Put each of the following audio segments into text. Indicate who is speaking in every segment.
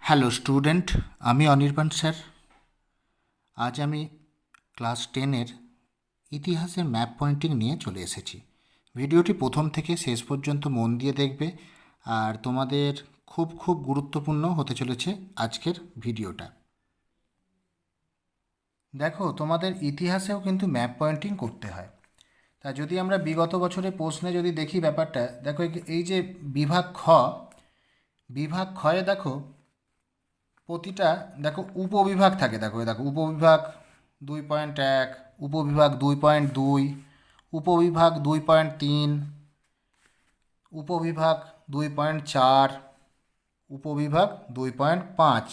Speaker 1: Hello student, আমি Anirban sir. আজ আমি ক্লাস 10-এর ইতিহাসের ম্যাপ পয়েন্টিং নিয়ে চলে এসেছি। ভিডিওটি প্রথম থেকে শেষ পর্যন্ত মন দিয়ে দেখবে, আর তোমাদের খুব খুব গুরুত্বপূর্ণ হতে চলেছে আজকের ভিডিওটা। দেখো, তোমাদের ইতিহাসেও কিন্তু ম্যাপ পয়েন্টিং করতে হয়। তা যদি আমরা বিগত বছরের প্রশ্নে যদি দেখি ব্যাপারটা, দেখো এই যে বিভাগ খয়ে দেখো প্রতিটা দেখো উপবিভাগ থাকে। দেখো দেখো উপবিভাগ 2.1, উপবিভাগ 2.2, উপবিভাগ 2.3, উপবিভাগ 2.4, উপবিভাগ 2.5।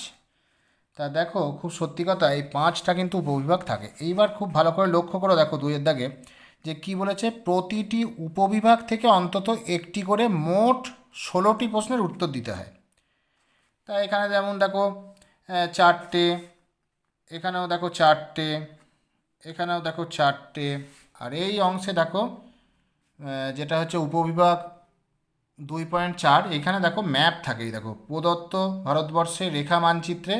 Speaker 1: তা দেখো, খুব সত্যি কথা, এই 5টা কিন্তু উপবিভাগ থাকে। এইবার খুব ভালো করে লক্ষ্য করো, দেখো 2-এর দাগে যে কি বলেছে, প্রতিটি উপবিভাগ থেকে অন্তত একটি করে মোট 16টি প্রশ্নের উত্তর দিতে হয়। তা এখানে যেমন দেখো 4টে, এখানেও দেখো 4টে, এখানেও দেখো 4টে। আর এই অংশে দেখো যেটা হচ্ছে উপবিভাগ 2.4, এখানে দেখো ম্যাপ থাকে। এই দেখো, প্রদত্ত ভারতবর্ষের রেখা মানচিত্রে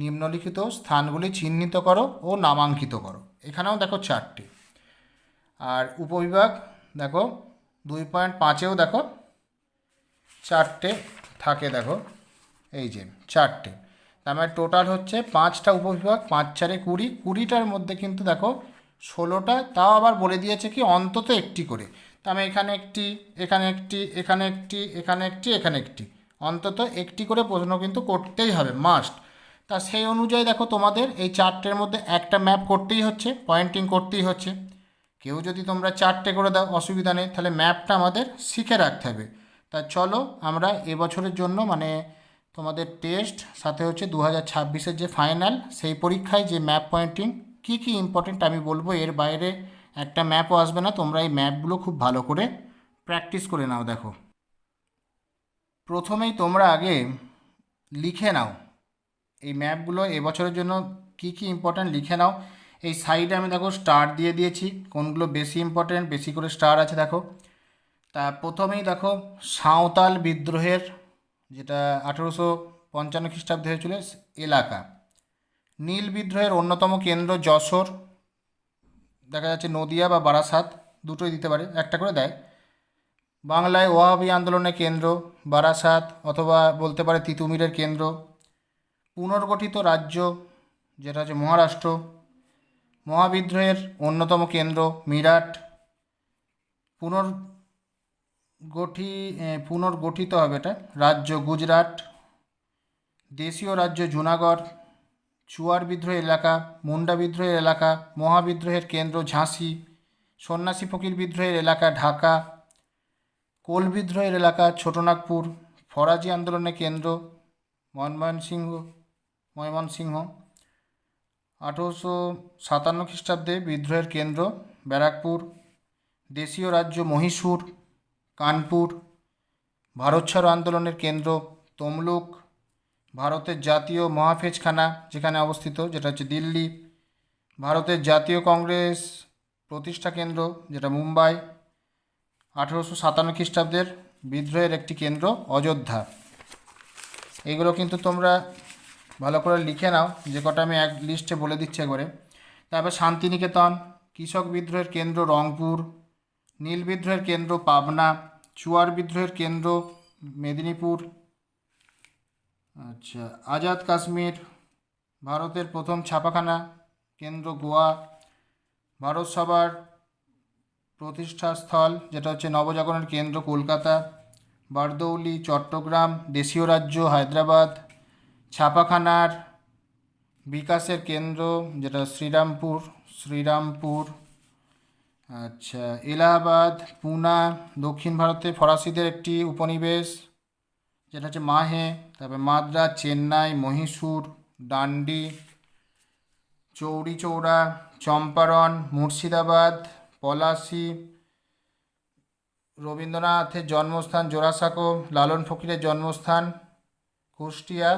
Speaker 1: নিম্নলিখিত স্থানগুলি চিহ্নিত করো ও নামাঙ্কিত করো। এখানেও দেখো 4টে। আর উপবিভাগ দেখো 2.5-এও দেখো 4টে থাকে। দেখো এই যে 4টে, তার মানে টোটাল হচ্ছে 5টা উপবিভাগ, 5×4 = 20। 20টার মধ্যে কিন্তু দেখো 16টা, তাও আবার বলে দিয়েছে কি অন্তত একটি করে। তার মানে এখানে একটি, এখানে একটি, এখানে একটি, এখানে একটি, এখানে একটি, অন্তত একটি করে প্রশ্ন কিন্তু করতেই হবে, মাস্ট। তা সেই অনুযায়ী দেখো তোমাদের এই 4টের মধ্যে একটা ম্যাপ করতেই হচ্ছে, পয়েন্টিং করতেই হচ্ছে। কেউ যদি তোমরা 4টে করে দাও অসুবিধা নেই, তাহলে ম্যাপটা আমাদের শিখে রাখতে হবে। তা চলো আমরা এবছরের জন্য মানে তোমাদের টেস্ট সাথে হচ্ছে 2026-এর যে ফাইনাল, সেই পরীক্ষায় যে ম্যাপ পয়েন্টিং কী কী ইম্পর্টেন্ট আমি বলবো, এর বাইরে একটা ম্যাপও আসবে না। তোমরা এই ম্যাপগুলো খুব ভালো করে প্র্যাকটিস করে নাও। দেখো, প্রথমেই তোমরা আগে লিখে নাও এই ম্যাপগুলো এবছরের জন্য কী কী ইম্পর্ট্যান্ট, লিখে নাও। এই সাইডে আমি দেখো স্টার দিয়ে দিয়েছি, কোনগুলো বেশি ইম্পর্ট্যান্ট, বেশি করে স্টার আছে দেখো। তা প্রথমেই দেখো সাঁওতাল বিদ্রোহের, যেটা 1855 খ্রিস্টাব্দে হয়েছিল, এলাকা। নীল বিদ্রোহের অন্যতম কেন্দ্র যশোর, দেখা যাচ্ছে নদিয়া বা বারাসাত, দুটোই দিতে পারে, একটা করে দেয়। বাংলায় ওয়াহাবি আন্দোলনের কেন্দ্র বারাসাত, অথবা বলতে পারে তিতুমিরের কেন্দ্র। পুনর্গঠিত রাজ্য, যেটা হচ্ছে মহারাষ্ট্র। মহাবিদ্রোহের অন্যতম কেন্দ্র মিরাট। পুনর্গঠিত হবে এটা রাজ্য রাজ্য দেশীয় রাজ্য জুনাগড়। চুয়ার বিদ্রোহের এলাকা, মুন্ডা বিদ্রোহের এলাকা। মহাবিদ্রোহের কেন্দ্র ঝাঁসি। সন্ন্যাসী ফকির বিদ্রোহের এলাকা ঢাকা। কোল বিদ্রোহের এলাকা ছোটনাগপুর। ফরাজি আন্দোলনের কেন্দ্র ময়মনসিংহ। 1857 খ্রিস্টাব্দে বিদ্রোহের কেন্দ্র ব্যারাকপুর। দেশীয় রাজ্য মহীশূর, কানপুর। ভারত ছাড়ো আন্দোলনের কেন্দ্র তমলুক। ভারতের জাতীয় মহাফেজখানা যেখানে অবস্থিত, যেটা হচ্ছে দিল্লি। ভারতের জাতীয় কংগ্রেস প্রতিষ্ঠা কেন্দ্র, যেটা মুম্বাই। 1857 খ্রিস্টাব্দের বিদ্রোহের একটি কেন্দ্র অযোধ্যা। এগুলো কিন্তু তোমরা ভালো করে লিখে নাও, যে কটা আমি এক লিস্টে বলে দিচ্ছি একবারে। তারপর শান্তিনিকেতন। কৃষক বিদ্রোহের কেন্দ্র রংপুর। নীল বিদ্রোহের কেন্দ্র পাবনা। চুয়ার বিদ্রোহের কেন্দ্র মেদিনীপুর। আচ্ছা, আজাদ কাশ্মীর, ভারতের প্রথম ছাপাখানা কেন্দ্র গোয়া। ভারত সভার প্রতিষ্ঠাস্থল, যেটা হচ্ছে নবজাগরণের কেন্দ্র কলকাতা। বারদৌলি চট্টগ্রাম। দেশীয় রাজ্য হায়দ্রাবাদ। ছাপাখানার বিকাশের কেন্দ্র, যেটা শ্রীরামপুর। আচ্ছা, এলাহাবাদ পুনা। দক্ষিণ ভারতে ফরাসিদের একটি উপনিবেশ, যেটা হচ্ছে মাহে। তারপরে মাদ্রাজ, চেন্নাই, মহীশূর, ডান্ডি, চৌরি চৌরা, চম্পারণ, মুর্শিদাবাদ, পলাশি। রবীন্দ্রনাথের জন্মস্থান জোড়াসাঁকো। লালন ফকিরের জন্মস্থান কুষ্টিয়া।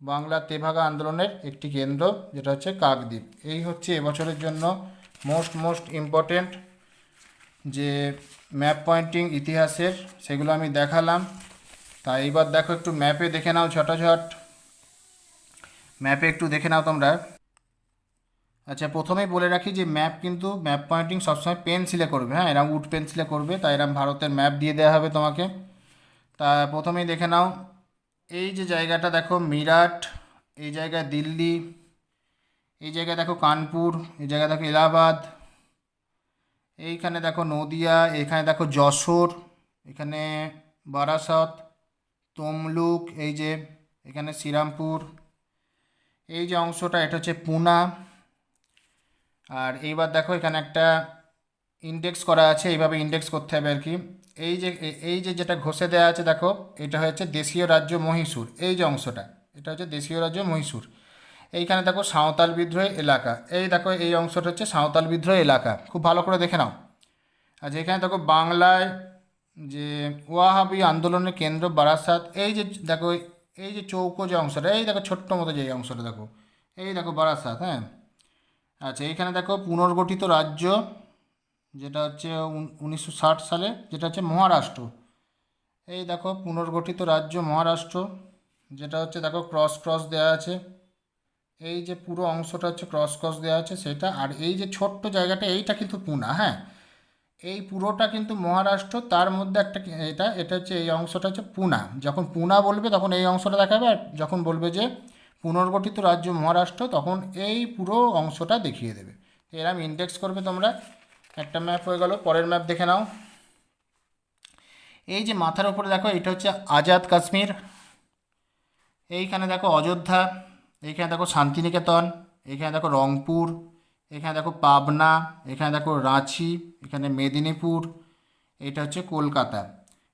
Speaker 1: বাংলা তেভাগা আন্দোলনের একটি কেন্দ্র, যেটা হচ্ছে কাকদ্বীপ। এই হচ্ছে এবছরের জন্য মোস্ট ইম্পর্টেন্ট যে ম্যাপ পয়েন্টিং ইতিহাসের, সেগুলো আমি দেখালাম। তা এইবার দেখো, একটু ম্যাপে দেখে নাও ঝটাঝট। ম্যাপে একটু দেখে নাও তোমরা। আচ্ছা, প্রথমেই বলে রাখি যে ম্যাপ কিন্তু ম্যাপ পয়েন্টিং সবসময় পেন্সিলে করবে, হ্যাঁ, এরকম উড পেন্সিলে করবে, তাই এরকম ভারতের ম্যাপ দিয়ে দেওয়া হবে তোমাকে। তা প্রথমেই দেখে নাও, এই যে জায়গাটা দেখো মিরাট, এই জায়গায় দিল্লি, এই জায়গায় দেখো কানপুর, এই জায়গায় দেখো এলাহাবাদ, এইখানে দেখো নদিয়া, এখানে দেখো যশোর, এখানে বারাসত, তমলুক, এই যে এখানে শ্রীরামপুর, এই যে অংশটা এটা হচ্ছে পুনা। আর এইবার দেখো এখানে একটা ইন্ডেক্স করা আছে, এইভাবে ইন্ডেক্স করতে হবে আর কি। এই যে যেটা ঘষে দেওয়া আছে দেখো, এটা হচ্ছে দেশীয় রাজ্য মহীশূর, এই যে অংশটা এটা হচ্ছে দেশীয় রাজ্য মহীশূর। এইখানে দেখো সাঁওতাল বিদ্রোহী এলাকা, এই দেখো এই অংশটা হচ্ছে সাঁওতাল বিদ্রোহী এলাকা, খুব ভালো করে দেখে নাও। আচ্ছা, এখানে দেখো বাংলায় যে ওয়াহাবি আন্দোলনের কেন্দ্র বারাসাত, এই যে দেখো এই যে চৌকো যে অংশটা, এই দেখো ছোট্ট মতো যে অংশটা দেখো, এই দেখো বারাসাত, হ্যাঁ। আচ্ছা, এইখানে দেখো পুনর্গঠিত রাজ্য, যেটা হচ্ছে 1960 সালে, যেটা হচ্ছে মহারাষ্ট্র। এই দেখো পুনর্গঠিত রাজ্য মহারাষ্ট্র, যেটা হচ্ছে দেখো ক্রস ক্রস দেওয়া আছে, এই যে পুরো অংশটা হচ্ছে ক্রস ক্রস দেওয়া আছে সেটা। আর এই যে ছোট্ট জায়গাটা এইটা কিন্তু পুনা, হ্যাঁ, এই পুরোটা কিন্তু মহারাষ্ট্র, তার মধ্যে একটা এটা এটা হচ্ছে এই অংশটা হচ্ছে পুনা। যখন পুনা বলবে তখন এই অংশটা দেখাবে, আর যখন বলবে যে পুনর্গঠিত রাজ্য মহারাষ্ট্র তখন এই পুরো অংশটা দেখিয়ে দেবে। এরম ইন্ডেক্স করবে তোমরা। একটা ম্যাপ হয়ে গেল, পরের ম্যাপ দেখে নাও। এই যে মাথার ওপরে দেখো এটা হচ্ছে আজাদ কাশ্মীর, এইখানে দেখো অযোধ্যা, এইখানে দেখো শান্তিনিকেতন, এখানে দেখো রংপুর, এখানে দেখো পাবনা, এখানে দেখো রাঁচি, এখানে মেদিনীপুর, এটা হচ্ছে কলকাতা,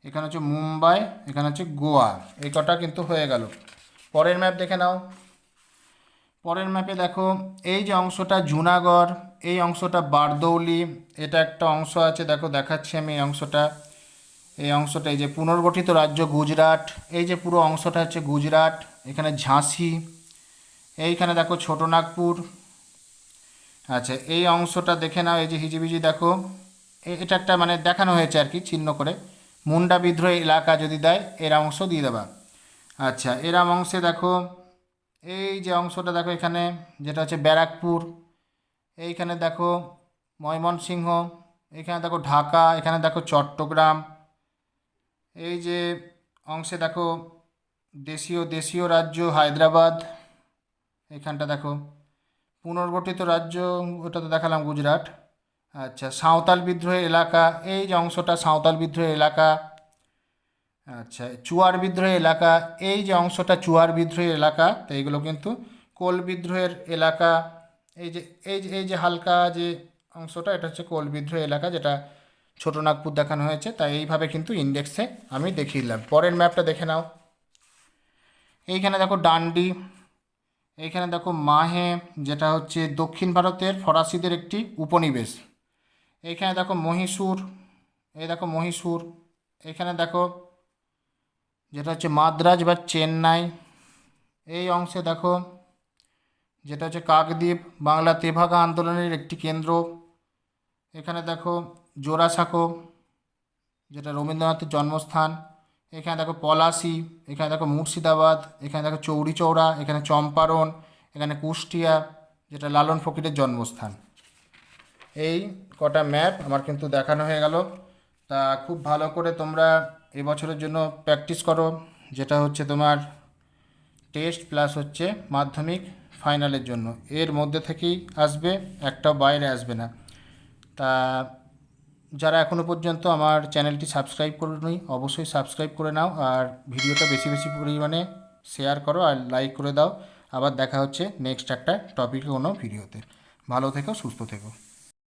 Speaker 1: এখানে হচ্ছে মুম্বাই, এখানে হচ্ছে গোয়া। এই কটা কিন্তু হয়ে গেল। পরের ম্যাপ দেখে নাও। পরের ম্যাপে দেখো এই যে অংশটা জুনাগড়, এই অংশটা বারদৌলি, এটা একটা অংশ আছে দেখো দেখাচ্ছি আমি এই অংশটা। এই যে পুনর্গঠিত রাজ্য গুজরাট, এই যে পুরো অংশটা হচ্ছে গুজরাট, এখানে ঝাঁসি, এইখানে দেখো ছোটনাগপুর। আচ্ছা, এই অংশটা দেখে নাও, এই যে হিজিবিজি দেখো, এটা একটা মানে দেখানো হয়েছে আর কি চিহ্ন করে, মুন্ডা বিদ্রোহী এলাকা যদি দেয় এর অংশ দিয়ে দেবা। আচ্ছা, এরাম অংশে দেখো এই যে অংশটা দেখো এখানে, যেটা হচ্ছে ব্যারাকপুর, এইখানে দেখো ময়মনসিংহ, এখানে দেখো ঢাকা, এখানে দেখো চট্টগ্রাম, এই যে অংশে দেখো দেশীয় দেশীয় রাজ্য হায়দ্রাবাদ, এখানটা দেখো পুনর্গঠিত রাজ্য, ওটা তো দেখালাম গুজরাট। আচ্ছা, সাঁওতাল বিদ্রোহী এলাকা, এই যে অংশটা সাঁওতাল বিদ্রোহী এলাকা। আচ্ছা, চুয়ার বিদ্রোহী এলাকা, এই যে অংশটা চুয়ার বিদ্রোহী এলাকা, তো এইগুলো কিন্তু কোল বিদ্রোহের এলাকা। এই যে হালকা যে অংশটা এটা হচ্ছে কোল বিদ্রোহী এলাকা, যেটা ছোটনাগপুর দেখানো হয়েছে, তাই এইভাবে কিন্তু ইন্ডেক্সে আমি দেখিয়ে দিলাম। পরের ম্যাপটা দেখে নাও। এইখানে দেখো ডান্ডি, এইখানে দেখো মাহে, যেটা হচ্ছে দক্ষিণ ভারতের ফরাসিদের একটি উপনিবেশ। এইখানে দেখো মহীশূর, এই দেখো মহীশূর, এখানে দেখো যেটা হচ্ছে মাদ্রাজ বা চেন্নাই, এই অংশে দেখো যেটা হচ্ছে কাকদ্বীপ, বাংলা তেভাগা আন্দোলনের একটি কেন্দ্র। এখানে দেখো জোড়াসাঁকো, যেটা রবীন্দ্রনাথের জন্মস্থান। এখানে দেখো পলাশি, এখানে দেখো মুর্শিদাবাদ, এখানে দেখো চৌরিচৌড়া, এখানে চম্পারণ, এখানে কুষ্টিয়া, যেটা লালন ফকিরের জন্মস্থান। এই কটা ম্যাপ আমার কিন্তু দেখানো হয়ে গেল। তা খুব ভালো করে তোমরা এবছরের জন্য প্র্যাকটিস করো, যেটা হচ্ছে তোমার টেস্ট প্লাস হচ্ছে মাধ্যমিক ফাইনালের জন্য, এর মধ্যে থেকেই আসবে, একটাও বাইরে আসবে না। তা যারা এখনও পর্যন্ত আমার চ্যানেলটি সাবস্ক্রাইব করোনি অবশ্যই সাবস্ক্রাইব করে নাও, আর ভিডিওটা বেশি বেশি পরিমাণে শেয়ার করো আর লাইক করে দাও। আবার দেখা হচ্ছে নেক্সট একটা টপিকে কোনো ভিডিওতে। ভালো থেকো, সুস্থ থেকো।